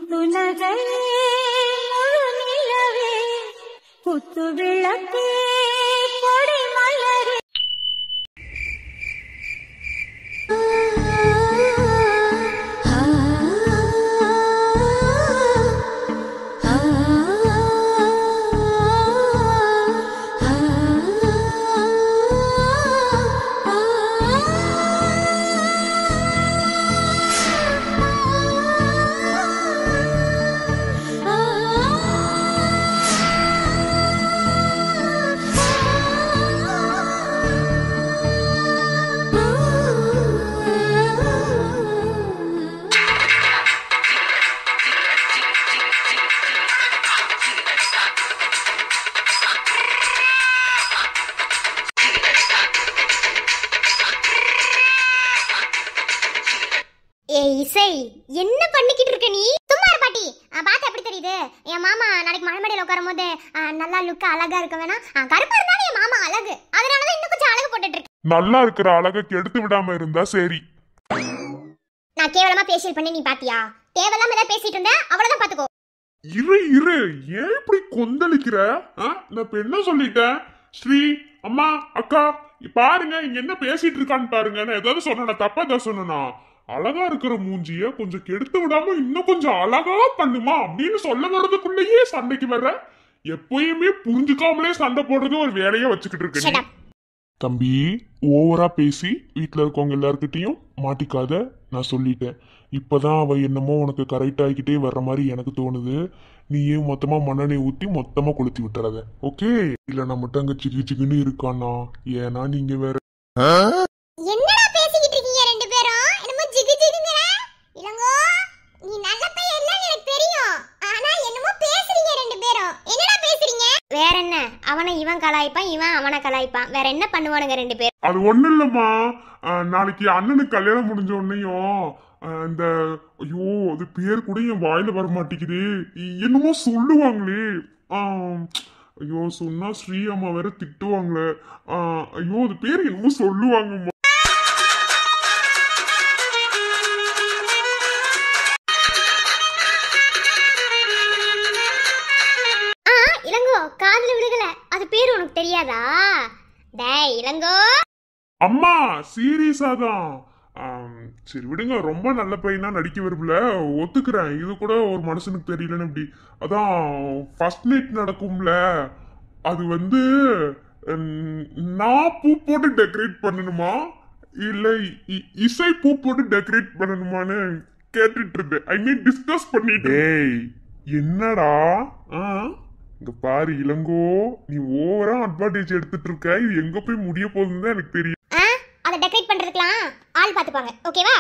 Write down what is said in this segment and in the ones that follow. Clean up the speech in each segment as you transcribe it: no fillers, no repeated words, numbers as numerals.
புத்துநகை முழு நிலவே புத்து விளக்கே பொடி மலரே. இசை என்ன பண்ணிக்கிட்டு இருக்க நீ? சும்மா இரு பாட்டி. பாத்து எப்படி தெரியுது? என் மாமா நாளைக்கு மழை மேடையில உட்காரும் போது நல்லா லுக்கா அழகா இருக்க வேணா. கருப்பா இருந்தாலும் என் மாமா அழகு, அதனாலதான் இன்னும் கொஞ்சம் அழகு போட்டுட்டு இருக்கேன். நல்லா இருக்கிற அழக கெடுத்து விடாம இருந்தா சரி. நான் கேவலமா பேசியல் பண்ணி நீ பாத்தியா? தேவையில்லாம ஏதாவது பேசிட்டு இருந்த அவ்வளவுதான் பாத்துக்கோ. இரு ஏன் இப்படி கொந்தளிக்கிற? நான் இப்ப என்ன சொல்லிட்டேன்? ஸ்ரீ அம்மா அக்கா பாருங்க இங்க என்ன பேசிட்டு இருக்கான்னு பாருங்க. நான் ஏதாவது சொன்னா தப்பா ஏதாவது சொன்னா? அழகா இருக்கிற மூஞ்சிய கொஞ்சம் கெடுத்து விடாம இன்னும் கொஞ்சம் அழகா பண்ணுமா அப்படின்னு சொல்ல வர்றதுக்குள்ளேயே சண்டைக்கு வர்ற. எப்பயுமே புரிஞ்சுக்காமலே சண்டை போடுறது ஒரு வேலையா வச்சுக்கிட்டு இருக்க. தம்பி ஓவரா பேசி வீட்டுல இருக்கவங்க எல்லார்கிட்டையும் மாட்டிக்காத. நான் சொல்லிட்டேன். இப்பதான் அவ என்னமோ உனக்கு கரெக்ட் ஆகிக்கிட்டே வர்ற மாதிரி எனக்கு தோணுது. நீ ஏன் மொத்தமா மண்ணெண்ணெய் ஊத்தி மொத்தமா கொளுத்தி விட்டுறத. ஓகே இல்ல நம்மகிட்ட அங்க சிக்கு சிக்குன்னு இருக்கானா? ஏன்னா நீங்க வேற என்னடா பேசிக்கிட்டு இருக்கீங்க ரெண்டு பேரும்? என்னமோ ஜிகு ஜிகுங்கற. இளங்கோ நீ நல்ல பையன் இல்லன்னு எனக்கு தெரியும். ஆனா என்னமோ பேசுறீங்க ரெண்டு பேரும். என்னடா பேசுறீங்க? வேற என்ன? அவனை இவன் கலாய்ப்பான், இவன் அவனை கலாய்ப்பான். வேற என்ன பண்ணுவானுங்க ரெண்டு பேரும்? அது ஒண்ணு இல்லம்மா. நாளைக்கு அண்ணனுக்கு கல்யாணம் முடிஞ்ச உடனேயும் இந்த ஐயோ அது பேர் கூட என் வாயில வர மாட்டேங்குது. என்னமோ சொல்லுவாங்களே. ஐயோ சொன்னா ஸ்ரீ அம்மா வேற திட்டுவாங்களே. ஐயோ அது பேர் என்னமோ சொல்லுவாங்கம்மா. இளங்கோ காதுல விழுகல. அது பேர் உனக்கு தெரியாதா? டேய் இளங்கோ. அம்மா சீரியஸா தான். சரி விடுங்க. ரொம்ப நல்ல பையனா நடிக்க விரும்பல, ஒத்துக்கிறேன். இது கூட ஒரு மனுஷனுக்கு தெரியலன்னு இப்படி. அதான் ஃபர்ஸ்ட் நைட் நடக்கும்ல, அது வந்து நான் பூ போட்டு டெக்கரேட் பண்ணணுமா இல்ல இசை பூ போட்டு டெக்கரேட் பண்ணணுமான்னு கேட்டுட்டு இருந்தேன். ஐ மீன் டிஸ்கஸ் பண்ணிட்டு. என்னடா இங்க பாரு இளங்கோ, நீ ஓவரா அட்வான்டேஜ் எடுத்துட்டு இருக்க. இது எங்க போய் முடிய போகுதுன்னு தான் எனக்கு தெரியும். அதை டெக்கரேட் பண்றதுக்குலாம் ஆள் பாத்துப்பாங்க. ஓகேவா?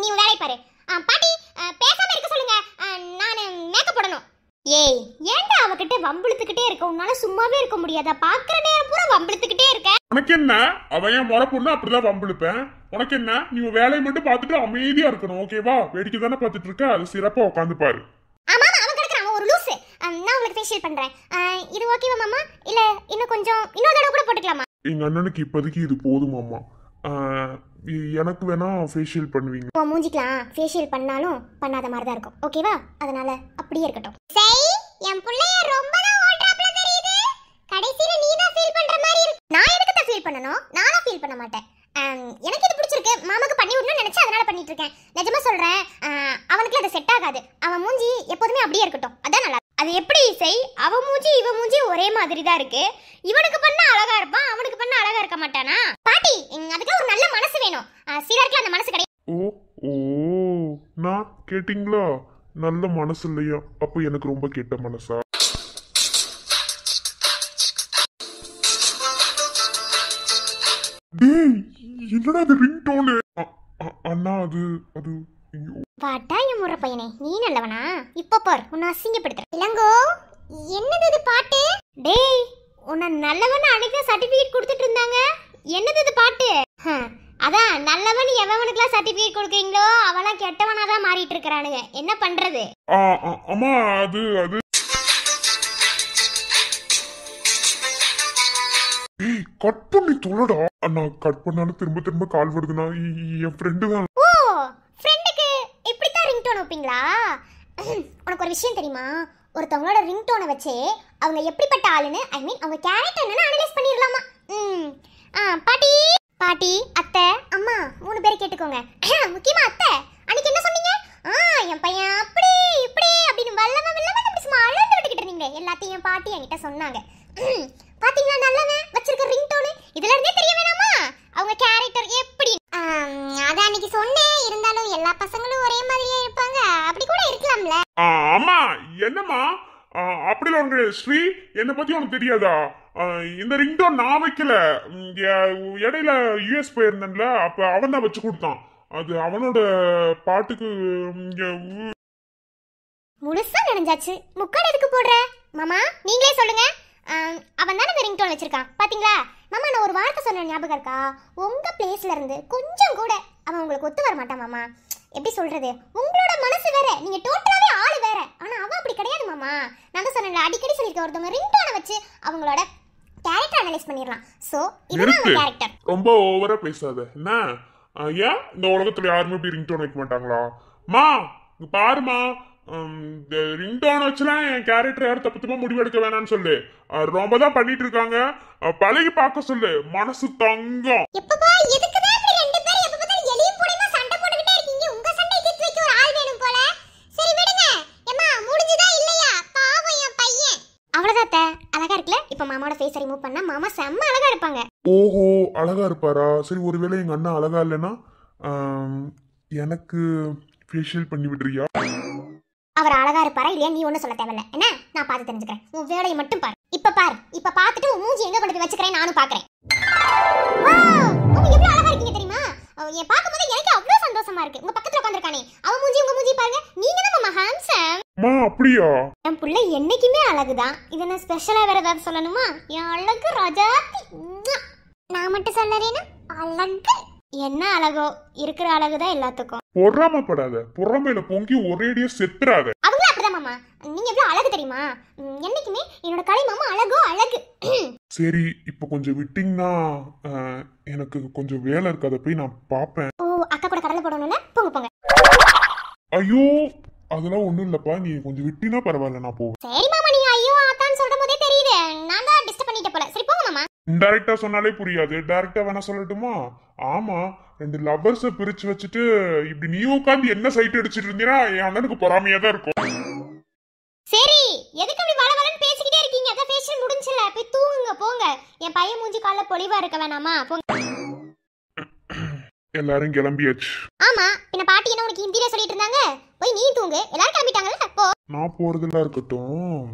நீ வேலை பாரு. பாட்டி பேசாம இருக்க சொல்லுங்க. நான் மேக்கப் போடணும். ஏய் ஏன்டா அவகிட்ட வம்பிழுத்துக்கிட்டே இருக்க? உன்னால சும்மாவே இருக்க முடியாதா? பாக்குற நேரம் பூரா வம்பிழுத்துக்கிட்டே இருக்க. உனக்கு என்ன? அவன் என் முறை பொண்ணு, அப்படிதான் வம்பிழுப்பேன். உனக்கு என்ன? நீ வேலையை மட்டும் பார்த்துட்டு அமைதியா இருக்கணும். ஓகேவா? வேடிக்கை தானே பார்த்துட்டு இருக்க. அது சிறப்பா உட்காந்து பாரு. ஆமா அவன் கிடக்குறான், அவன் ஒரு லூசு. நான் உங்களுக்கு ஃபேஷியல் பண்றேன். இது ஓகேவா மாமா? இல்ல இன்னும் கொஞ்சம் இன்னொரு தடவை கூட போட்டுக்கலாமா? எங்க அண்ணனுக்கு இப்போதைக்கு இது போதுமாமா. எனக்கு வேணா ஃபேஷியல் பண்ணுவீங்க? உன் மூஞ்சிக்கலாம் ஃபேஷியல் பண்ணாலும் பண்ணாத மாதிரி தான் இருக்கும். ஓகேவா? அதனால அப்படியே இருக்கட்டும். சரி என் புள்ளைய ரொம்ப தான் ஓட்றாப்ல தெரியுது. கடைசில நீ தான் ஃபீல் பண்ற மாதிரி இருக்கு. நான் எதுக்கு தான் ஃபீல் பண்ணனும்? நானா ஃபீல் பண்ண மாட்டேன். எனக்கு இது பிடிச்சிருக்கு. மாமாக்கு பண்ணி விடணும்னு நினைச்சு அதனால பண்ணிட்டு இருக்கேன். நிஜமா சொல்றேன். அவனுக்கு அது செட் ஆகாது. அவன் மூஞ்சி எப்போதுமே அப்படியே இருக்கட்டும். அதான் நல்லா. அது எப்படி இசை? அவன் மூஞ்சி இவன் மூஞ்சி ஒரே மாதிரி தான் இருக்கு. இவனுக்கு பண்ண அழகா இருப்பான், அவனுக்கு பண்ண அழகா இருக்க மாட்டானா? பாட்டி அதுக்கு ஒரு நல்ல மனசு வேணும். சிலருக்கு அந்த மனசு கிடையாது. ஓ நான் கேட்டிங்களா? நல்ல மனசு இல்லையா? அப்ப எனக்கு ரொம்ப கெட்ட மனசா? என்னடா அது ரிங் டோன்? அண்ணா அது அது வாட்டாய முறை பையனே, நீ நல்லவனா? இப்ப பார் உன்னை அசிங்கப்படுத்துற. இளங்கோ என்னது இது பாட்டு? டேய் உன்னை நல்லவன் அன்னைக்கு சர்டிபிகேட் கொடுத்துட்டு இருந்தாங்க. என்னது இது பாட்டு? அதான் நல்லவன் எவனுக்குலாம் சர்டிபிகேட் கொடுக்கீங்களோ அவெல்லாம் கெட்டவனா தான் மாறிட்டு இருக்கிறானுங்க. என்ன பண்றது? அம்மா அது அது கட் பண்ணி சொல்லடா. அண்ணா கட் பண்ணாலும் திரும்ப திரும்ப கால் வருதுண்ணா. என் ஃப்ரெண்டு தான். ஓ ஃப்ரெண்டுக்கு இப்படி தான் ரிங்டோன் வைப்பீங்களா? உனக்கு ஒரு விஷயம் தெரியுமா? ஒருத்தவங்களோட ரிங்டோனை வச்சு அவங்க எப்படிப்பட்ட ஆளுன்னு ஐ மீன் அவங்க கேரக்டர் என்னன்னு அனலைஸ் பண்ணிடலாமா. பாட்டி பாட்டி அத்தை அம்மா 3 பேர் கேட்டுக்கோங்க. முக்கியமா அத்தை, அன்னைக்கு என்ன சொன்னீங்க? என் பையன் அப்படி இப்படி அப்படின்னு வல்லவன் அப்படி சும்மா அழகு விட்டுக்கிட்டு இருந்தீங்க. எல்லாத்தையும் பாட்டி என்கிட்ட சொன்னாங்க. பாத்தீங்களா நல்லவன் வச்சிருக்க ரிங்டோனு? இதுல இருந்தே தெரிய வேணாமா அவங்க கேரக்டர் எப்படி? அத அன்னைக்கு சொன்னேன். இருந்தாலும் எல்லா பசங்களும் ஒரே மாதிரியே இருப்பாங்க, அப்படி கூட இருக்கலாம்ல. அம்மா என்னம்மா அப்படிலாம் உனக்கு ஸ்ரீ என்னை பத்தி உனக்கு தெரியாதா? இந்த ரிங்டோன் நான் வைக்கல. இடையில யூஎஸ் போயிருந்தேன்ல, அப்ப அவன் தான் வச்சு கொடுத்தான். அது அவனோட பாட்டுக்கு முழுசா நினைஞ்சாச்சு. முக்காடு எதுக்கு போடுற மாமா? நீங்களே சொல்லுங்க. அவன் தானே இந்த ரிங்டோன் வச்சிருக்கான் பாத்தீங்களா? மாமா நான் ஒரு வார்த்தை சொன்ன ஞாபகம் இருக்கா? உங்க பிளேஸ்ல இருந்து கொஞ்சம் கூட அவன் உங்களுக்கு ஒத்து வர மாட்டான் மாமா. எப்படி சொல்றது, உங்களோட மனசு வேற, நீங்க டோட்டலாவே ஆளு வேற. ஆனா அவன் அப்படி கிடையாது மாமா. நான் தான் சொன்னேன்ல, அடிக்கடி சொல்லிருக்க, ஒருத்தவங்க ரிங்டோனை வச்சு அவங்களோட கேரக்டர் அனலைஸ் பண்ணிடலாம். சோ இதுதான் அவன் கேரக்டர். ரொம்ப ஓவரா பேசாத என்ன? ஏன் இந்த உலகத்துல யாருமே இப்படி ரிங்டோன் வைக்க மாட்டாங்களா? மா பாருமா, ரிங்டோன் வச்சுலாம் என் கேரக்டர் யாரும் தப்பு முடிவெடுக்க வேணாம்னு சொல்லு. ரொம்ப தான் பண்ணிட்டு இருக்காங்க, பழகி பார்க்க சொல்லு. மனசு தங்கம். எப்பப்பா எதுக்குதான் இப்படி ரெண்டு பேரும் எப்ப பார்த்தாலும் எலியும் பூனையுமா சண்டை போட்டுக்கிட்டே இருக்கீங்க? உங்க சண்டை தீர்த்து வைக்க ஒரு ஆள் வேணும் போல. சரி விடுங்க. ஏம்மா முடிஞ்சதா இல்லையா? பாவம் என் பையன். அவ்வளவுதான் அழகா இருக்குல. இப்ப மாமாவோட ஃபேஸ் ரிமூவ் பண்ணா மாமா செம்ம அழகா இருப்பாங்க. ஓஹோ அழகா இருப்பாரா? சரி ஒருவேளை எங்க அண்ணா அழகா இல்லைன்னா எனக்கு ஃபேஷியல் பண்ணி விடுறியா? அவர் அழகா இருப்பாரா இல்லையா நீ ஒன்னும் சொல்ல தேவையில்ல. என்ன நான் பார்த்து தெரிஞ்சுக்கிறேன். உன் வேலையை மட்டும் பாரு. இப்ப பாரு, இப்ப பார்த்துட்டு உன் மூஞ்சி எங்க கொண்டு போய் வச்சுக்கிறேன் நானும் பாக்குறேன். அவங்க எவ்வளவு அழகா இருக்கீங்க தெரியுமா? என் பார்க்கும்போது எனக்கு அவ்வளவு சந்தோஷமா இருக்கு. உங்க பக்கத்துல உட்கார்ந்திருக்கானே அவன் மூஞ்சி உங்க மூஞ்சி பாருங்க. நீங்க தான் மாமா ஹேண்ட்ஸம். மா அப்படியா? என் புள்ள என்னைக்குமே அழகுதான். இது என்ன ஸ்பெஷலா வேற ஏதாவது சொல்லணுமா? என் அழகு ராஜாத்தி. நான் மட்டும் சொல்லறேனா அழகு என்ன அழகோ இருக்கிற அழகுதான் எல்லாத்துக்கும். பொறாமப்படாத, பொறாமையில பொங்கி ஒரேடியா செத்துறாத. அவங்களும் அப்படிதான் மாமா. நீங்க எவ்வளவு அழகு தெரியுமா? என்னைக்குமே என்னோட கலை மாமா அழகோ அழகு. சரி இப்ப கொஞ்சம் விட்டீங்கன்னா எனக்கு கொஞ்சம் வேலை இருக்கு, அதை போய் நான் பாப்பேன். ஓ அக்கா கூட கடலை போடணும்ல, போங்க போங்க. ஐயோ அதெல்லாம் ஒண்ணும் இல்லப்பா, நீ கொஞ்சம் விட்டினா பரவாயில்ல, நான் போவேன். சரி மாமா, நீங்க ஐயோ ஆத்தான்னு சொல்ற போதே தெரியுது நான் தான் டிஸ்டர்ப் பண்ணிட்ட போல. சரி போங்க மாமா. இன்டைரக்டா சொன்னாலே புரியாது, டைரக்டா வேணா சொல்லட்டுமா? ஆமா, 2 லவ்வர்ஸ பிரிச்சு வச்சுட்டு இப்படி நீ உட்காந்து என்ன சைட் அடிச்சிட்டு இருந்தீங்கன்னா என் அண்ணனுக்கு பொறாமையா தான் இருக்கும். சரி எதுக்கு அப்படி வளவளன்னு பேசிக்கிட்டே இருக்கீங்க? அதான் ஃபேஷியல் முடிஞ்சல, போய் தூங்குங்க போங்க. என் பையன் மூஞ்சி கால்ல பொலிவா இருக்க வேணாமா? போங்க. எல்லாரும் கிளம்பியாச்சு. ஆமா பின்ன பாட்டி என்ன உனக்கு ஹிந்தில சொல்லிட்டு இருந்தாங்க? போய் நீ தூங்கு. எல்லாரும் கிளம்பிட்டாங்கல்ல, போ. நான் போறதெல்லாம் இருக்கட்டும்.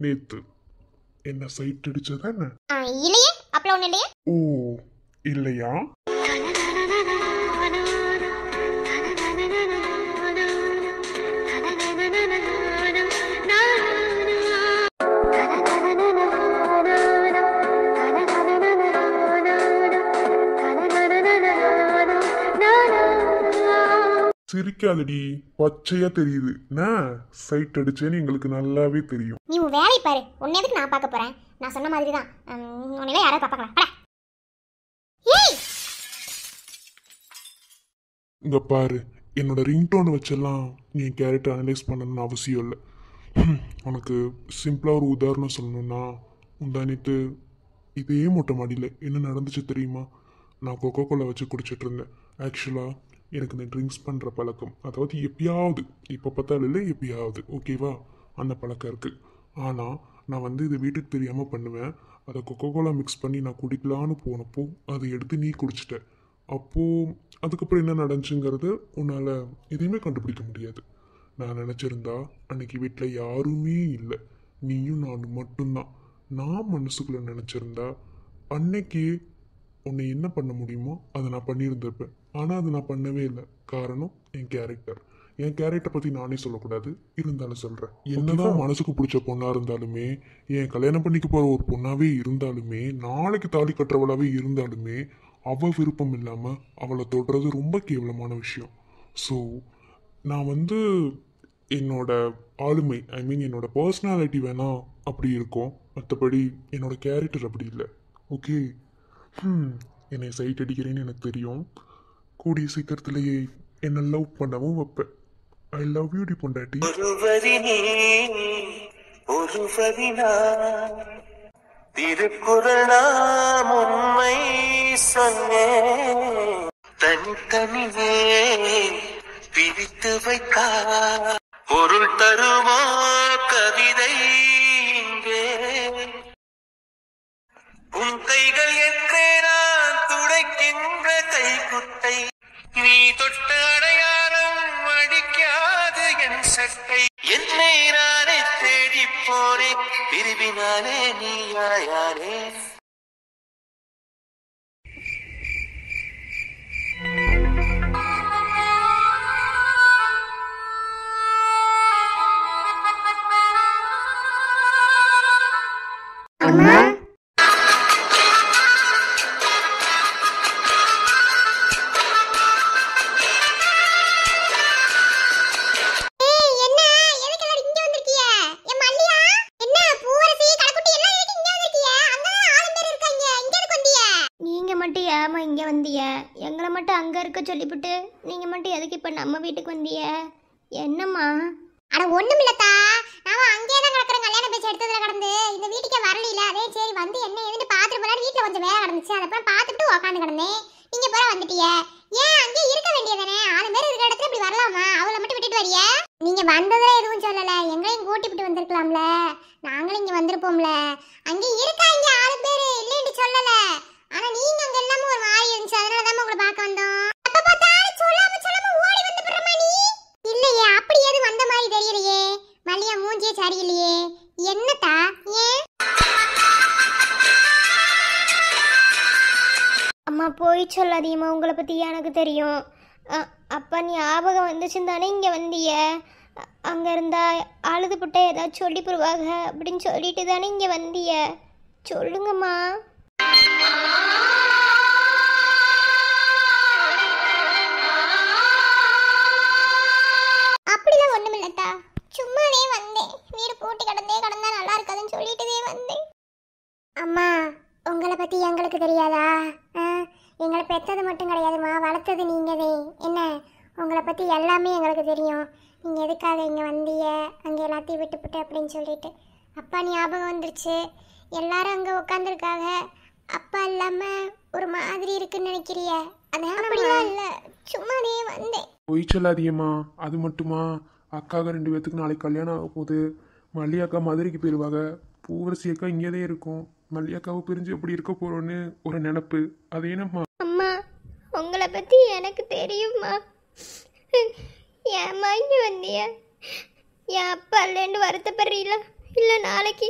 நேத்து என்ன சைட் அடிச்சதா என்ன? இல்லையே, அப்பள ஒண்ணு இல்லையே. ஓ இல்லையா? சிரிக்காதடி, பச்சையா தெரியுது. நான் சைட் அடிச்சேன்னு எங்களுக்கு நல்லாவே தெரியும். நீ உன் வேலை பாரு. உன்னை எதுக்கு நான் பார்க்க போறேன்? நான் சொன்ன மாதிரி தான். உன்னையில யாராவது பார்ப்பாங்களா? ஏய் இங்க பாரு, என்னோட ரிங்டோனை வச்செல்லாம் நீ என் கேரக்டர் அனலைஸ் பண்ணணும்னு அவசியம் இல்லை. உனக்கு சிம்பிளா ஒரு உதாரணம் சொல்லணும்னா, முந்தானித்து இதே மொட்டை மாடியில் என்ன நடந்துச்சு தெரியுமா? நான் கொக்கோ கோலா வச்சு குடிச்சிட்டு இருந்தேன். ஆக்சுவலாக எனக்கு இந்த ட்ரிங்க்ஸ் பண்ணுற பழக்கம், அதாவது எப்பயாவது, இப்போ பார்த்தாலும் இல்லை எப்பயாவது, ஓகேவா, அந்த பழக்கம் இருக்குது. ஆனால் நான் இது வீட்டுக்கு தெரியாமல் பண்ணுவேன். அதை கொக்கோ கோலா மிக்ஸ் பண்ணி நான் குடிக்கலான்னு போனப்போ அதை எடுத்து நீ குடிச்சிட்ட. அப்போது அதுக்கப்புறம் என்ன நடந்துச்சுங்கிறது உன்னால் எதையுமே கண்டுபிடிக்க முடியாது. நான் நினச்சிருந்தா அன்னைக்கு வீட்டில் யாருமே இல்லை, நீயும் நானும் மட்டும்தான். நான் மனசுக்குள்ளே நினச்சிருந்தா அன்னைக்கு உன்னை என்ன பண்ண முடியுமோ அதை நான் பண்ணியிருந்திருப்பேன். ஆனால் அது நான் பண்ணவே இல்லை. காரணம் என் கேரக்டர் பற்றி நானே சொல்லக்கூடாது, இருந்தாலும் சொல்கிறேன். என்னதான் மனசுக்கு பிடிச்ச பொண்ணாக இருந்தாலுமே, என் கல்யாணம் பண்ணிக்க போகிற ஒரு பொண்ணாகவே இருந்தாலுமே, நாளைக்கு தாலி கட்டுறவளாகவே இருந்தாலுமே, அவள் விருப்பம் இல்லாமல் அவளை தொடுறது ரொம்ப கேவலமான விஷயம். ஸோ நான் என்னோட ஆளுமை, ஐ மீன் என்னோட பர்சனாலிட்டி வேணா அப்படி இருக்கும், மற்றபடி என்னோட கேரக்டர் அப்படி இல்லை. ஓகே, என்னை சைட் அடிக்கிறேன்னு எனக்கு தெரியும். கூடிய சீக்கிரத்திலேயே என்னை லவ் பண்ணவும் வைப்பேன். ஐ லவ் யூ டி பொண்டாட்டி. ஒருவரினா திருக்குறள் நாம் உண்மை சொன்னேன், தனித்தனியே பிரித்து வைத்தார் பொருள் தருமோ கவிதை இங்கே. உன் கைகள் என்றே நான் துடைக்கின்ற கைக்குட்டை, நீ தொட்ட அடையாளம் அடிக்காது என் சட்டை. என்னை நானே தேடி போனேன், பிரிவினாலே நீ யாரே. அம்மா ஏமா இங்க வந்திய? எங்களை மட்டும் அங்க இருக்க சொல்லிவிட்டு நீங்க மட்டும் எதுக்கு இப்ப நம்ம வீட்டுக்கு வந்திய? என்னம்மா? அட ஒண்ணுமில்லத்தா, நாம அங்கேயே தான் கிடக்குறோம். கல்யாணம் பேச்சு எடுத்ததுல கடந்து இந்த வீட்டுக்கே வரல. அதே சரி வந்து என்ன ஏதுன்னு பாத்துட்டு போலாம். வீட்டுல கொஞ்சம் வேலை கிடந்துச்சு, அதப்பறம் பாத்துட்டு உட்காந்து கிடந்தேன். நீங்க போற வந்துட்டிய. ஏன் அங்கேயே இருக்க வேண்டியதானே? 6 பேர் இருக்கிற இடத்துல இப்படி வரலாமா? அவளை மட்டும் விட்டுட்டு வரியா? நீங்க வந்ததுல எதுவும் சொல்லல, எங்களையும் கூட்டிவிட்டு வந்திருக்கலாம்ல. நாங்களும் இங்க வந்திருப்போம்ல. அங்க இருக்காங்க 6 பேர், இல்லைன்னு சொல்லல. ஆனா நீங்க அங்க எல்லாமே ஒரு மாதிரி இருந்துச்சு, அதனால தான் உங்களை பார்க்க வந்தோம். அப்ப பார்த்தாலும் சொல்லாம ஓடி வந்து போறமா நீ? இல்லையே, அப்படி ஏது வந்த மாதிரி தெரியலையே. மல்லியா மூஞ்சியே சரியில்லையே. என்னத்தா? ஏன் அம்மா போய் சொல்லாதீம்மா, உங்களை பத்தி எனக்கு தெரியும். அப்பா ஞாபகம் வந்துச்சுன்னு தானே இங்க வந்திய. அங்க இருந்தா அழுது புட்ட ஏதாவது சொல்லி போடுவாங்க அப்படின்னு சொல்லிட்டு தானே இங்க வந்திய. சொல்லுங்கம்மா. அப்படிலாம் ஒண்ணுமில்லட்டா, சும்மாவே வந்தேன். வீடு பூட்டி கடந்தா நல்லா இருக்காதுன்னு சொல்லிட்டுவே வந்தேன். அம்மா உங்களை பத்தி எங்களுக்கு தெரியாதா? எங்களை பெத்தது மட்டும் கிடையாதுமா, வளர்த்தது நீங்கதே. என்ன உங்களை பத்தி எல்லாமே எங்களுக்கு தெரியும். நீங்க எதுக்காக இங்க வந்தீங்க, அங்க எல்லாத்தையும் விட்டுப்புட்டு அப்படின்னு சொல்லிட்டு. அப்பா ஞாபகம் வந்துருச்சு. எல்லாரும் அங்க உட்காந்துருக்காங்க. அப்பா இல்லாம ஒரு மாதிரி இருக்குன்னு நினைக்கிறிய? அப்படிலாம் இல்ல, சும்மாவே வந்தேன். பொய் சொல்லாதீங்கம்மா. அது மட்டுமா, அக்காக 2 பேத்துக்கு நாளைக்கு கல்யாணம் ஆக போகுது. மல்லி அக்கா மதுரைக்கு போயிடுவாங்க, பூவரசி அக்கா இங்கேதான் இருக்கும். மல்லி அக்காவை பிரிஞ்சு எப்படி இருக்க போறோன்னு ஒரு நினப்பு. அது என்னம்மா? அம்மா உங்களை பத்தி எனக்கு தெரியுமா? ஏம்மா இங்க வந்திய? என் அப்பா இல்லைன்னு வருத்தப்படுறீங்களா? இல்லை நாளைக்கு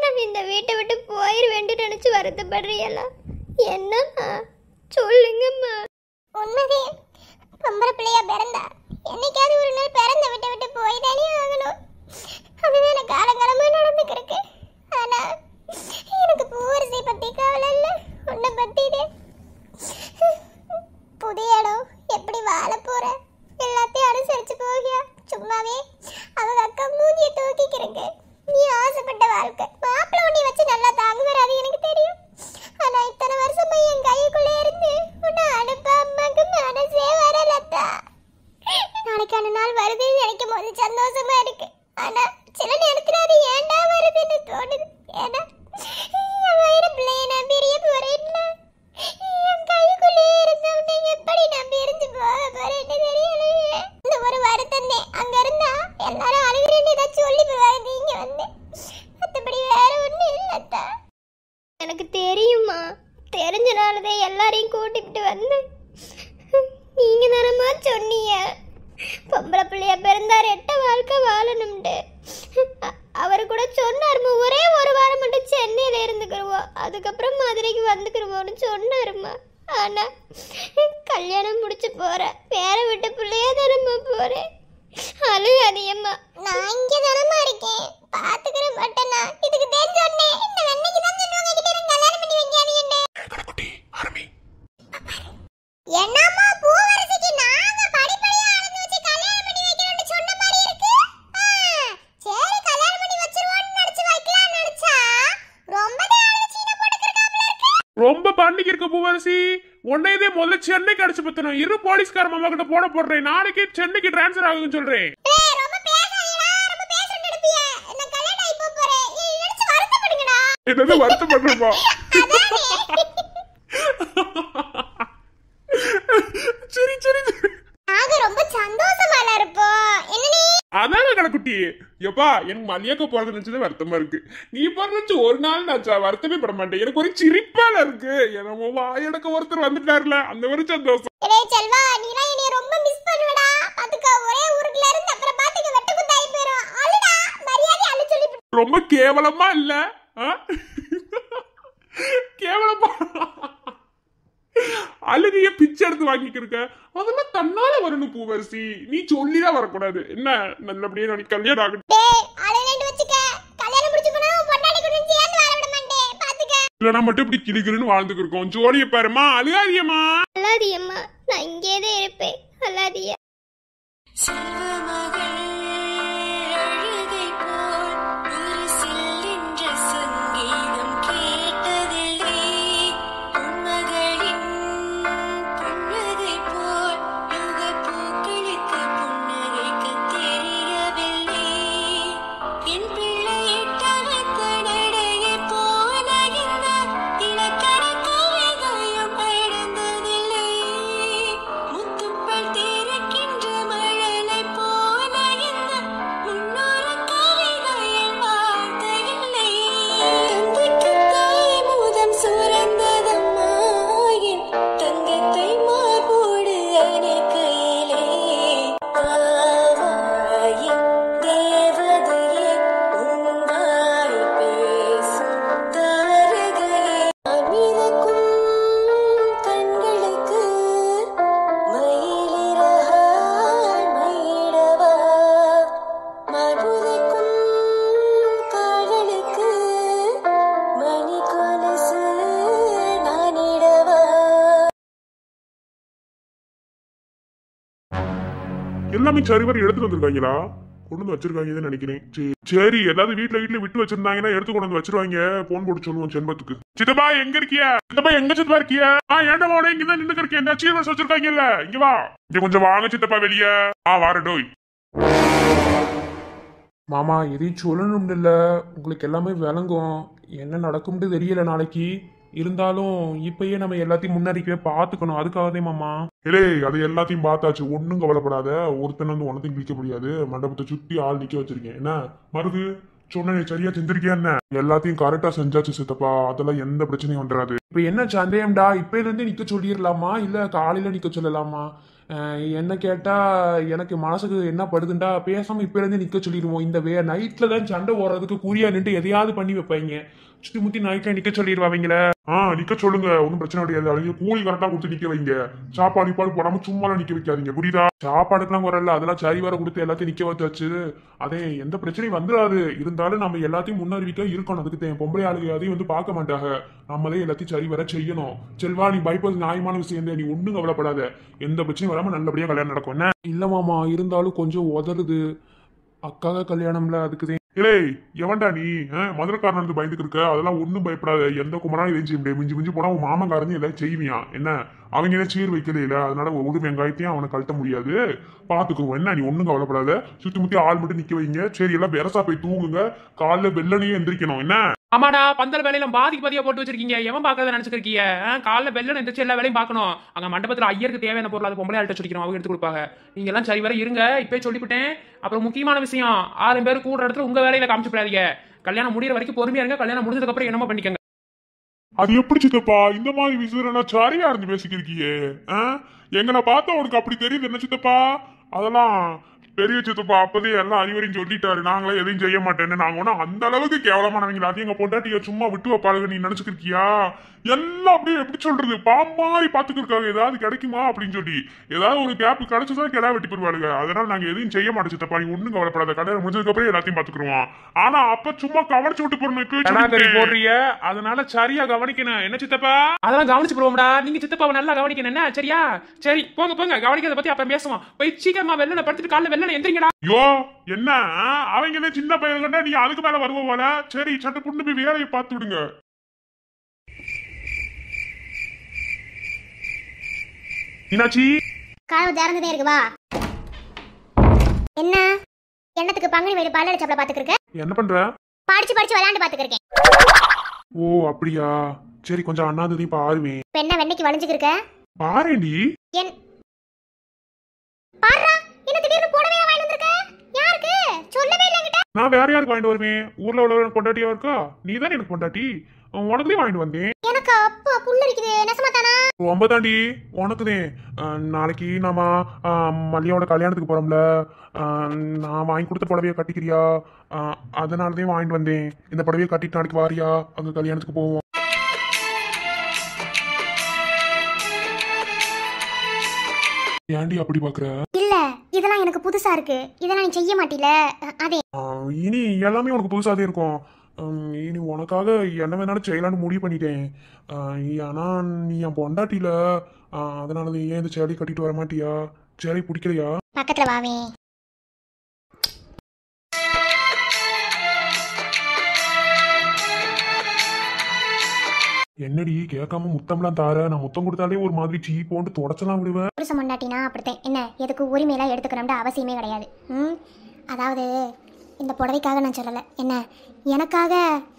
நான் இந்த வீட்டை விட்டு போயிடுவேன்னு நினைச்சு வருத்தப்படுறீங்களா? என்னம்மா சொல்லுங்கம்மா. உண்மைதே, பொம்பளை பிள்ளையா பிறந்தா என்னைக்காவது ஒரு நாள் பிறந்த விட்டு விட்டு போய்தானே ஆகணும். அதுதான் எனக்கு காலங்காலமா நடந்துக்கிருக்கு. ஆனா எனக்கு பூவரசி பத்தி கவலை இல்லை, உன்னை பத்திதே. புதிய இடம் எப்படி வாழ போற, எல்லாத்தையும் அனுசரிச்சு போகியா? சும்மாவே அவங்க அக்கா மூஞ்சிய தூக்கிக்கிறங்க. நீ ஆசைப்பட்ட வாழ்க்கை மாப்பிள்ளை உன்னை வச்சு நல்லா தாங்க வராது எனக்கு தெரியும். ஆனா இத்தனை வருஷமா என் கைக்குள்ளே இருந்து உன்னை அனுப்ப அம்மாக்கு மனசே வரலத்தா. நாளைக்கான நாள் வருதுன்னு நினைக்கும் போது சந்தோஷமா இருக்கு. ஆனா சில நேரத்துல அது ஏண்டா வருதுன்னு தோணுது. ஏன்னா என் வயிறு பிள்ளைய நான் பிரிய போறேன்ல, என் கைக்குள்ளே இருந்தவனை எப்படி நான் பிரிஞ்சு போக போறேன்னு தெரியலையே. இந்த ஒரு வருத்தம் தான். அங்க இருந்தா எல்லாரும் அழுகிறேன்னு ஏதாச்சும் சொல்லி போவாங்க. நீங்க வந்து மற்றபடி வேற ஒண்ணும் இல்லத்தா. எனக்கு தெரியுமா, தெரிஞ்சனாலதான் எல்லாரையும் கூட்டிட்டு வந்து. நீங்க தானம்மா சொன்னீங்க பொம்பளை பிள்ளைய பிறந்தார் 8 வாழ்க்கை வாழணும்ட்டு. அவர் கூட சொன்னாருமா, ஒரே ஒரு வாரம் மட்டும் சென்னையில இருந்துக்கிருவோம், அதுக்கப்புறம் மதுரைக்கு வந்துக்கிருவோம்னு சொன்னாருமா. ஆனா கல்யாணம் முடிச்சு போறேன், வேற விட்டு பிள்ளையா தானம்மா போறேன். அழுகாதியம்மா, நான் இங்க தானம்மா இருக்கேன், பாத்துக்கிற மாட்டேனா? இதுக்கு தான் சொன்னேன். இந்த அன்னைக்கு தான் சொன்னவங்க கிட்ட இருந்து கல்யாணம் பண்ணி வைக்காதீங்கன்னு. கணக்குட்டி ஆரம்பி. என்னம்மா பூவரசிக்கு நாங்க படிப்படியா அளந்து வச்சு கல்யாணம் பண்ணி வைக்கணும்னு சொன்ன மாதிரி இருக்கு. சரி கல்யாணம் பண்ணி வச்சிருவோம்னு நினைச்சு வைக்கலாம்னு நினைச்சா ரொம்ப அளந்து சீனை போட்டுக்கிருக்காமல இருக்கு. ரொம்ப பண்ணிக்கிருக்க பூவரசி. உன்னையதே முதல்ல சென்னைக்கு அடிச்சு பத்தணும். இரு போலீஸ்கார மாமா கிட்ட போட போடுறேன். நாளைக்கு சென்னைக்கு டிரான்ஸ்ஃபர் ஆகுன்னு சொல்றேன். என்னது வருத்தப்படுறப்பா? சரி சரி ரொம்ப சந்தோஷமா இருப்போம். அதான் கணக்குட்டி. எப்பா எனக்கு மல்லியாக்க போறது நினைச்சது வருத்தமா இருக்கு. நீ போறது ஒரு நாள் நான் வருத்தமே பட மாட்டேன். எனக்கு ஒரு சிரிப்பால இருக்கு. என்னமோ எனக்கு ஒருத்தர் வந்துட்டாருல அந்த ஒரு சந்தோஷம். செல்வா நீனா என்னைய ரொம்ப மிஸ் பண்ணுவடா. அதுக்கு ஒரே ஊருக்குல இருந்து அப்புறம் பாத்துக்க வெட்ட குத்தாய் போறோம். அழுடா மரியாதை அழு சொல்லி. ரொம்ப கேவலமா இல்ல? கேவலமா அழுகைய பிச்சை எடுத்து வாங்கிட்டு இருக்க. அதெல்லாம் தன்னால வரணும் பூவரசி. நீ சொல்லிதான் வரக்கூடாது. என்ன நல்லபடியா நான் கல்யாணம் ஆகட்டும். இல்லனா மட்டும் இப்படி கிளிக்கிறன்னு வாழ்ந்துக்கு இருக்கோம். ஜோடிய பாருமா. அழுகாதியம்மா. அல்லாதியம்மா நான் இங்கேதான் இருப்பேன். அல்லாதிய எல்லாமே சரிவர எடுத்துட்டு வந்திருக்காங்களா? கொண்டு வந்து வச்சிருக்காங்கன்னு நினைக்கிறேன். சரி ஏதாவது வீட்டுல விட்டு வச்சிருந்தாங்கன்னா எடுத்து கொண்டு வந்து வச்சிருவாங்க. போன் போட்டு சொல்லுவோம் செண்பத்துக்கு. சித்தப்பா எங்க இருக்கியா? சித்தப்பா எங்க சித்தப்பா இருக்கியா? ஏன்டா மோனே இங்கதான் நின்று இருக்கேன். இந்த சீர்வரிசை வச்சிருக்காங்கல்ல, இங்க வா. இங்க கொஞ்சம் வாங்க சித்தப்பா வெளிய. வாரடோய். மாமா எதையும் சொல்லணும் இல்ல, உங்களுக்கு எல்லாமே விளங்கும். என்ன நடக்கும்னு தெரியல நாளைக்கு. இருந்தாலும் இப்பயே நம்ம எல்லாத்தையும் முன்னறிக்கவே பாத்துக்கணும். அதுக்காகவே மாமா. இல்லே அது எல்லாத்தையும் பார்த்தாச்சு. ஒன்னும் கவலைப்படாத. ஒருத்தன் வந்து ஒன்னத்தையும் கிழிக்க முடியாது. மண்டபத்தை சுத்தி ஆள் நிக்க வச்சிருக்கேன். என்ன மருது சொன்ன சரியா செஞ்சிருக்கியா? என்ன எல்லாத்தையும் கரெக்டா செஞ்சாச்சு சித்தப்பா. அதெல்லாம் எந்த பிரச்சனையும் வந்துடாது. இப்ப என்ன சந்தேகம்டா? இப்பல இருந்து நிக்க சொல்லிடலாமா இல்ல காலையில நிக்க சொல்லலாமா? என்ன கேட்டா எனக்கு மனசுக்கு என்ன படுதுண்டா, பேசாம இப்ப இருந்து நிக்க சொல்லிடுவோம். இந்த நைட்ல தான் சண்டை ஓடுறதுக்கு கூறியா நின்று எதையாவது பண்ணி வைப்பாங்க. சுத்தி முத்தி நைட்ல நிக்க சொல்லிடுவாங்கள. நிக்க சொல்லுங்க, ஒன்னும் பிரச்சனை கிடையாது. அவங்க கூலி கரெக்டா கொடுத்து நிக்க வைங்க. சாப்பாடு போடாம சும்மா நிக்க வைக்காதீங்க, புரியுதா? சாப்பாடுக்கெல்லாம் வரல, அதெல்லாம் சரி வர கொடுத்து எல்லாத்தையும் நிக்க வச்சாச்சு. அதே எந்த பிரச்சனையும் வந்துடாது. இருந்தாலும் நம்ம எல்லாத்தையும் முன்னறிவிக்க இருக்கணும். அதுக்கு பொம்பளை ஆளுங்க அதையும் வந்து பார்க்க மாட்டாங்க. நம்மளே எல்லாத்தையும் சரி வர செய்யணும். செல்வா நீ பயப்படுறது நியாயமான விஷயம். நீ ஒண்ணும் கவலைப்படாத. எந்த பிரச்சனையும் வராம நல்லபடியா கல்யாணம் நடக்கும். என்ன இல்ல மாமா, இருந்தாலும் கொஞ்சம் உதறுது. அக்காக கல்யாணம்ல, அதுக்குதான். இல்லை எவன்டா நீ? மதுரக்காரன் வந்து பயந்துக்கு இருக்க. அதெல்லாம் ஒன்னும் பயப்படாத. எந்த குமராலும் இதையும் செய்ய முடியாது. மிஞ்சி போனா உன் மாமங்காரன் எல்லாம் செய்வியா? என்ன அவங்க என்ன சீர் வைக்கல இல்ல, அதனால ஒரு வெங்காயத்தையும் அவனை கழட்ட முடியாது. பாத்துக்குவோம். என்ன நீ ஒண்ணும் கவலைப்படாத. சுத்தி முத்தி ஆள் மட்டும் நிக்க வைங்க. சரி எல்லாம் பெரசா போய் தூங்குங்க. காலைல வெள்ளனையே எந்திரிக்கணும். என்ன ஆமாடா, பந்தல் வேலையில பாதிக்கு பாதியா போட்டு வச்சிருக்கீங்க. எவன் பாக்காத நினைச்சிருக்கீங்க? காலைல வெள்ளன எந்திரிச்சு எல்லா வேலையும் பார்க்கணும். அங்க மண்டபத்துல ஐயருக்கு தேவையான பொருள் அது பொம்பளை ஆள்கிட்ட சொல்லிக்கிறோம். அவங்க எடுத்து கொடுப்பாங்க. நீங்க எல்லாம் சரி வர இருங்க. இப்பயே சொல்லிவிட்டேன். அப்புறம் முக்கியமான விஷயம், 6 பேர் கூடுற இடத்துல உங்க வேலையில காமிச்சுப்படாதீங்க. கல்யாணம் முடிகிற வரைக்கும் பொறுமையா இருங்க. கல்யாணம் முடிஞ்சதுக்கு அப்புறம் என்னமோ பண்ணிக்கங்க. அது எப்படி சித்தப்பா இந்த மாதிரி விஷயம் சரியா இருந்து பேசிக்கிருக்கியே? எங்களை பார்த்தா உனக்கு அப்படி தெரியுது என்ன சித்தப்பா? அதெல்லாம் பெரிய சித்தப்பா அப்பதே எல்லாம் அறிவுரையும் சொல்லிட்டாரு. நாங்களே எதையும் செய்ய மாட்டேன்னு. நாங்க ஒன்னும் அந்த அளவுக்கு கேவலமானவங்களா? அது எங்க பொண்டாட்டிய சும்மா விட்டு வைப்பாளுங்க நீ நினைச்சுக்கிருக்கியா? எல்லாம் அப்படியே எப்படி சொல்றது, பாம்பாரி பாத்துக்கிருக்காங்க. ஏதாவது கிடைக்குமா அப்படின்னு சொல்லி ஏதாவது ஒரு கேப் கிடைச்சதான் கிடா வெட்டி போடுவாளுங்க. அதனால நாங்க எதையும் செய்ய மாட்டோம் சித்தப்பா. நீ ஒண்ணும் கவலைப்படாத. கல்யாணம் முடிஞ்சதுக்கு அப்புறம் எல்லாத்தையும் பாத்துக்குருவோம். ஆனா அப்ப சும்மா கவனிச்சு விட்டு போறோம் போடுறிய. அதனால சரியா கவனிக்கணும். என்ன சித்தப்பா? அதெல்லாம் கவனிச்சு போடுவோம்டா. நீங்க சித்தப்பாவை நல்லா கவனிக்கணும். என்ன சரியா? சரி போங்க போங்க, கவனிக்கிறத பத்தி அப்புறம் பேசுவோம். போய் சீக்கிரமா வெள்ளன படுத்துட்டு காலைல வெள்ளன எந்திரிங்கடா. யோ என்ன அவங்க சின்ன பையன் கண்டா நீ அதுக்கு மேல வருவோம் போல. சரி சட்டு புண்ணு போய் வேலையை பார்த்து விடுங்க. மீனாட்சி கதவு திறந்துதே இருக்கு, வா. என்ன எண்ணத்துக்கு பங்குனி வயலு பால் அடிச்சப்பல பாத்துக்கிருக்க? என்ன பண்ற? படிச்சு படிச்சு விளையாண்டு பாத்துக்கிருக்கேன். ஓ அப்படியா, சரி கொஞ்சம் அண்ணாந்ததையும் பாருமே. இப்ப என்ன வெண்ணைக்கு வளைஞ்சுக்கிருக்க? பாருண்டி. என் பாருடா, என்ன திடீர்னு போடவே வாங்கிட்டு வந்திருக்க? யாருக்கு சொல்லவே இல்ல என்கிட்ட. நான் வேற யாருக்கு வாங்கிட்டு வருவேன்? ஊர்ல உள்ள பொண்டாட்டியா இருக்கா? நீ தானே எனக்கு பொண்டாட்டி, உனக்குதான் வாங்கிட்டு வந்தேன். எனக்கு அப்பா புள்ள இருக்குது, நெசமா தானா? ரொம்ப தாண்டி உனக்குதான். நாளைக்கு நாம மல்லியோட கல்யாணத்துக்கு போறோம்ல, நான் வாங்கி கொடுத்த புடவைய கட்டிக்கிறியா? அதனாலதான் வாங்கிட்டு வந்தேன். இந்த புடவைய கட்டிட்டு நாளைக்கு வாரியா, அங்க கல்யாணத்துக்கு போவோம். ஏன்டி அப்படி பாக்குற? இல்ல, இதெல்லாம் எனக்கு புதுசா இருக்கு. இதெல்லாம் நீ செய்ய மாட்டீல, அதே. இனி எல்லாமே உனக்கு புதுசாதே இருக்கும். இனி உனக்காக என்ன வேணாலும் செய்யலான்னு முடிவு பண்ணிட்டேன். ஆனா நீ என் பொண்டாட்டில, அதனால நீ ஏன் இந்த சேலை கட்டிட்டு வர மாட்டியா? சேலை பிடிக்கலையா? பக்கத்துல வாவே. என்னடி கேட்காம முத்தம்லாம் தார? நான் முத்தம் கொடுத்தாலே ஒரு மாதிரி சீ போட்டு தொடச்சலாம் விடுவேன். புருஷ முண்டாட்டினா அப்படித்தான். என்ன எதுக்கு உரிமையெல்லாம் எடுத்துக்கணும்னு அவசியமே கிடையாது. அதாவது இந்த புடவைக்காக நான் சொல்லலை, என்ன எனக்காக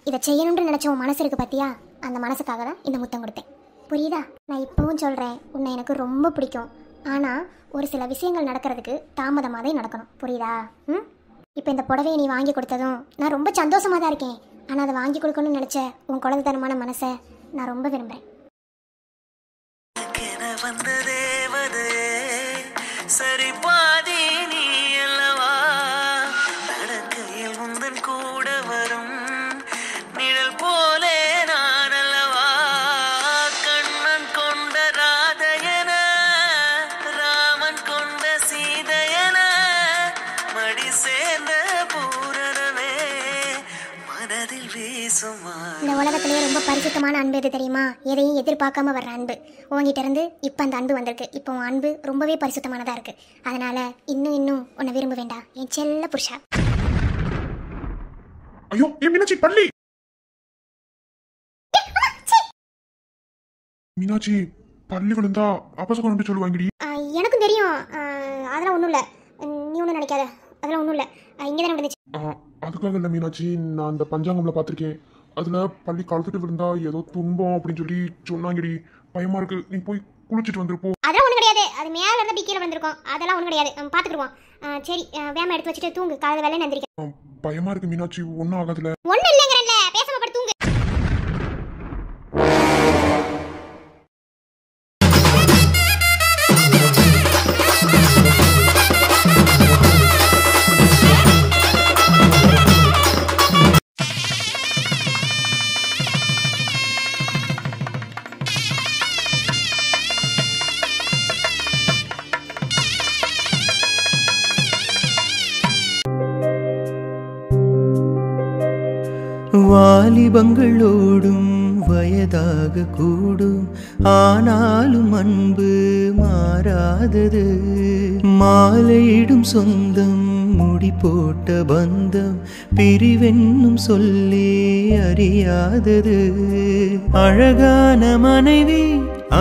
இதை செய்யணும்னு நினச்ச உன் மனசு இருக்கு பார்த்தியா, அந்த மனசுக்காக தான் இந்த முத்தம் கொடுத்தேன். புரியுதா? நான் இப்போவும் சொல்கிறேன், உன்னை எனக்கு ரொம்ப பிடிக்கும். ஆனால் ஒரு சில விஷயங்கள் நடக்கிறதுக்கு தாமதமாக தான் நடக்கணும். புரியுதா? இப்போ இந்த புடவையை நீ வாங்கி கொடுத்ததும் நான் ரொம்ப சந்தோஷமாக தான் இருக்கேன். ஆனால் அதை வாங்கி கொடுக்கணும்னு நினச்ச உன் குழந்தைத்தனமான மனசை நான் ரொம்ப விரும்புகிறேன். சரி பாதி நீ அல்லவா, நடக்கையில் முந்தன் கூட வரும் நிழல் போலே நான் அல்லவா, கண்ணன் கொண்ட ராதையன ராமன் கொண்ட சீதையன மடி சேர்ந்த பூரணமே மனதில் வீசுமா. இந்த உலகத்திலேயே ரொம்ப பரிசுத்தமான அன்பு எது தெரியுமா? எதையும் எதிர்பார்க்காம வர்ற அன்பு. உங்ககிட்ட இருந்து இப்போ அந்த அன்பு வந்திருக்கு. இப்போ உன் அன்பு ரொம்பவே பரிசுத்தமானதா இருக்கு. அதனால இன்னும் உன்னை விரும்ப வேண்டாம் என் செல்ல புருஷா. ஐயோ ஏன் மீனாட்சி பள்ளி. மீனாட்சி பள்ளி விழுந்தா அபசகுணம் சொல்லுவாங்கடி. எனக்கும் தெரியும், அதெல்லாம் ஒன்றும் இல்லை, நீ ஒன்றும் நினைக்காத, அதெல்லாம் ஒன்றும் இல்லை, இங்கே தானே விழுந்துச்சு. அதுக்காக இல்லை மீனாட்சி, நான் அந்த பஞ்சாங்கம்ல பார்த்துருக்கேன். அதுல பள்ளி கழுத்துட்டு விழுந்தா ஏதோ துன்பம் அப்படின்னு சொல்லி சொன்னாங்கடி. பயமா இருக்கு, நீ போய் குளிச்சுட்டு வந்துருப்போம். அதெல்லாம் ஒன்றும் கிடையாது, அது மேலே இருந்து அப்படி கீழே வந்திருக்கோம். அதெல்லாம் ஒன்றும் கிடையாது, பார்த்துக்குருவோம். சரி வேமா எடுத்து வச்சுட்டு தூங்கு, காலையில் வேலை நந்திரிக்க. பயமா இருக்கு மீனாட்சி, ஒன்றும் ஆகாதுல. ஒன்றும் இல்லைங்கிறல்ல, பேசாம படுத்து தூங்கு. வாலிபங்களோடும் வயதாக கூடும், ஆனாலும் அன்பு மாறாதது. மாலையிடும் சொந்தம், முடி போட்ட பந்தம், பிரிவென்னும் சொல்லி அறியாதது. அழகான மனைவி,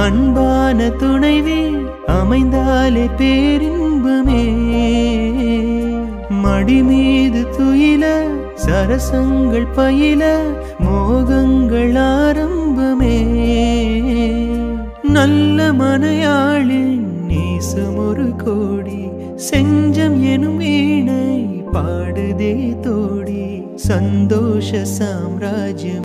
அன்பான துணைவி அமைந்தாலே பேரின்பமே. மடி மீது துயில சரசங்கள் பயில மோகங்கள் ஆரம்பமே. நல்ல மனையாளின் நேசம் ஒரு கோடி, செஞ்சம் எனும் வீணை பாடுதே தோடி. சந்தோஷ சாம்ராஜ்யம்.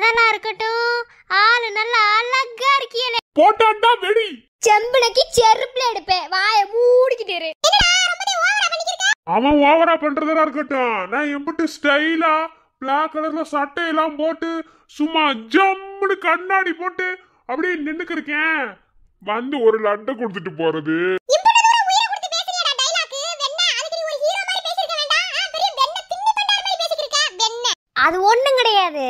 அதெல்லாம் இருக்கட்டும், ஆளு நல்லா அழகா இருக்கியலே. போட்டாண்டா வெடி. செம்புலக்கு செருப்புல எடுப்பேன், வாய மூடிக்கிட்டு இரு. அவன் ஓவரா பண்றதா இருக்கட்டும், நான் எம்பிட்டு ஸ்டைலா பிளாக் கலர்ல சட்டையெல்லாம் போட்டு சும்மா ஜம்முன்னு கண்ணாடி போட்டு அப்படியே நின்னுக்கு இருக்கேன். வந்து ஒரு லட்டை கொடுத்துட்டு போறது. அது ஒண்ணும் கிடையாது.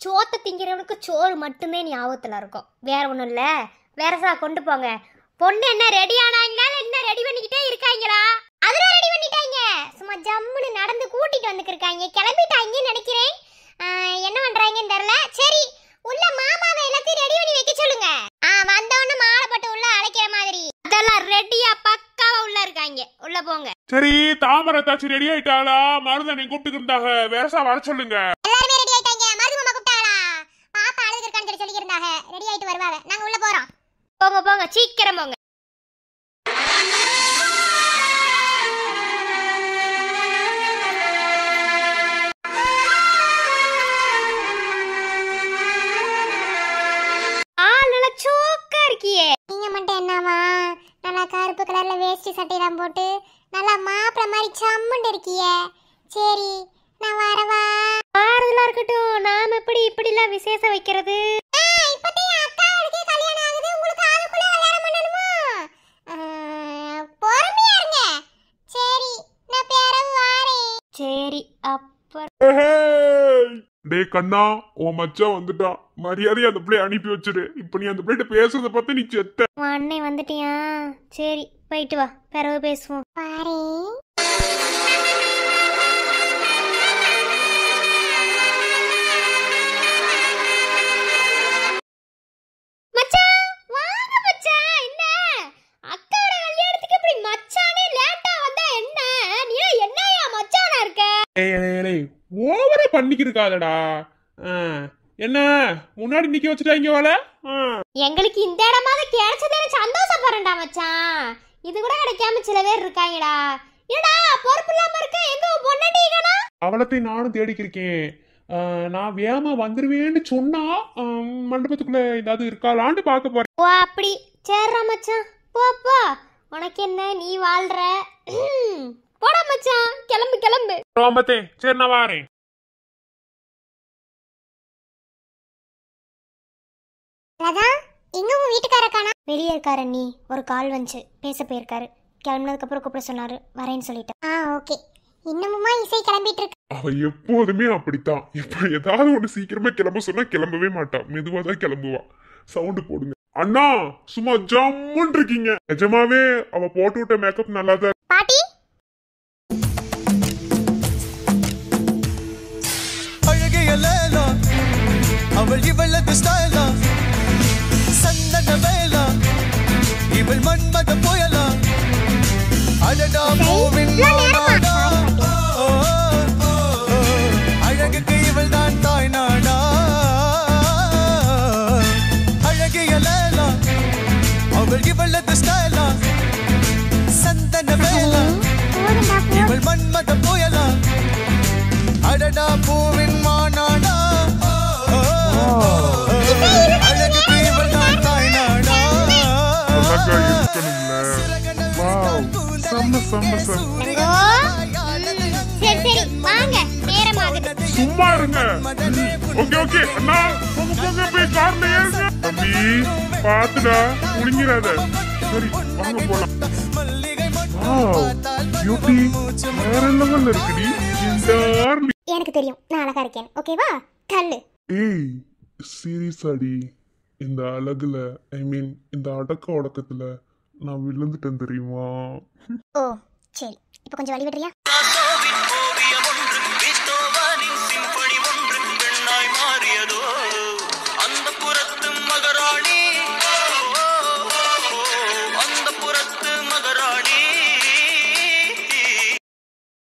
சோத்தை திங்கிறவனுக்கு சோறு மட்டுமே ஞாபகத்துல இருக்கும், வேற ஒண்ணும் இல்ல. வேறசா கொண்டு போங்க. பொண்ணு என்ன ரெடி ஆனாங்களா என்ன ரெடி பண்ணிக்கிட்டே இருக்காங்களா? அதெல்லாம் ரெடி பண்ணிட்டாங்க. சும்மா ஜம்முன்னு நடந்து கூட்டிட்டு வந்துக்கிருக்காங்க. கிளம்பிட்டாங்கன்னு நினைக்கிறேன். என்ன பண்றாங்கன்னு தெரியல. சரி, உள்ள மாமாவை எல்லாத்தையும் ரெடி பண்ணி வைக்க சொல்லுங்க. வந்தவொன்னு மாலை போட்டு உள்ள அழைக்கிற மாதிரி அதெல்லாம் ரெடியா பக்காவா உள்ள இருக்காங்க. உள்ள போங்க. சரி, தாமரை தாச்சி ரெடி ஆயிட்டாளா? மருதனை கூப்பிட்டு இருந்தாங்க, வேறசா வர சொல்லுங்க. எல்லாரும் ரெடி ஆயிட்டாங்க. மருது மாமா கூப்பிட்டாங்களா? பாப்பா அழுது இருக்கான்னு சொல்லி இருந்தாங்க. ரெடி ஆயிட்டு வருவாங்க. நாங்க உள்ள போறோம். போங்க போங்க, சீக்கிரம் போங்க. சோக்கா இருக்கியே. நீங்க மட்டும் என்னவா நல்லா கருப்பு கலர்ல வேஷ்டி சட்டையெல்லாம் போட்டு நல்லா மாப்பிள மாதிரி சம்முண்டு இருக்கியே. சரி, நான் வரவா? ஆறுதலா இருக்கட்டும். நாம எப்படி இப்படிலாம் விசேஷம் வைக்கிறது? இப்போதே அக்காவுக்கு கல்யாணம் ஆகுது, உங்களுக்கு அதுக்குள்ள கல்யாணம் பண்ணணுமா? பொறுமையா இருங்க. சரி, நான் பிறகு வரேன். சரி, டே கண்ணா, உன் மச்சான் வந்துட்டான். மரியாதையை அந்த பிள்ளைய அனுப்பி வச்சிரு. இப்ப நீ அந்த பிள்ளைகிட்ட பேசுறத பார்த்து நீ செத்த. அண்ணே வந்துட்டியா? சரி, போயிட்டு வா, பிறகு பேசுவோம். பாரு, மச்சான் வாங்க மச்சான். என்ன அக்காவோட கல்யாணத்துக்கு இப்படி மச்சானே லேட்டா வந்தா என்ன? நீ என்னையா மச்சானா இருக்க? ஏய், ஓவரா பண்ணிக்கிருக்காதடா. என்ன முன்னாடி நிக்க வச்சுட்டாங்க வாழ. எங்களுக்கு இந்த இடமாவது கிடைச்சதே சந்தோஷப்படுறேன்டா மச்சான். இது கூட கிடைக்காம சில பேர் இருக்காங்கடா. என்னடா பொறுப்பு இல்லாம இருக்க? எங்க பொண்ணாட்டிக்கனா? அவளத்தை நானும் தேடிக்கிருக்கேன். நான் வேகமா வந்துருவேன்னு சொன்னா மண்டபத்துக்குள்ள ஏதாவது இருக்காளான்னு பார்க்க போறேன். ஓ அப்படி. சரிடா மச்சான், போ போ. உனக்கு என்ன, நீ வாழ்ற. போடா மச்சான், கிளம்பு கிளம்பு. ரோம்பத்தே, சரி நான் வாரேன். எங்க உங்க வீட்டுக்காரக்கானா? வெளியே இருக்காரு. நீ ஒரு கால் வந்துச்சு, பேச போயிருக்காரு. கிளம்புனதுக்கு அப்புறம் கூப்பிட சொன்னாரு, வரேன்னு சொல்லிட்டேன். ஓகே. இன்னமுமா இசை கிளம்பிட்டு இருக்கு? அவ எப்போதுமே அப்படித்தான். இப்ப ஏதாவது ஒண்ணு சீக்கிரமா கிளம்ப சொன்னா கிளம்பவே மாட்டான், மெதுவா தான் கிளம்புவா. சவுண்ட் போடுங்க அண்ணா. சும்மா ஜம்முன்னு இருக்கீங்க. நிஜமாவே அவ போட்டு விட்ட மேக்கப் நல்லா தான். பாட்டி அழகிய லேலா, அவள் இவளது ஸ்டைலா, சந்தன வேலா, இவள் மன்மத புயலா, அடடா பூவின் மாநாடா, அழகுக்கு இவள் தான் தாய் நாடா. அழகிய லேலா, அவள் இவளது ஸ்டைலா, சந்தன வேலா, இவள் மன்மத புயலா, அடடா பூவின் மாநாடா, அழகுக்கு இவள் தான் தாய் நாடா. சரி வாங்க, நேரமாகுது. சும்மா இருங்க. ஓகே ஓகே அண்ணா, போங்க போங்க, போய் கார்ல ஏறுங்க. தம்பி பாத்துடா, குடிங்கிறாத. சரி வாங்க போலாம். பியூட்டி வேற லெவல்ல இருக்குடி. எனக்கு தெரியும், நான் அழகா இருக்கேன். ஓகேவா? கல்லு. ஏய் சீரியஸாடி, இந்த அழகுல ஐ மீன் இந்த அடக்க உடக்கத்துல நான் விழுந்துட்டேன் தெரியுமா? ஓ சரி, இப்போ கொஞ்சம் வழி விடுறியா?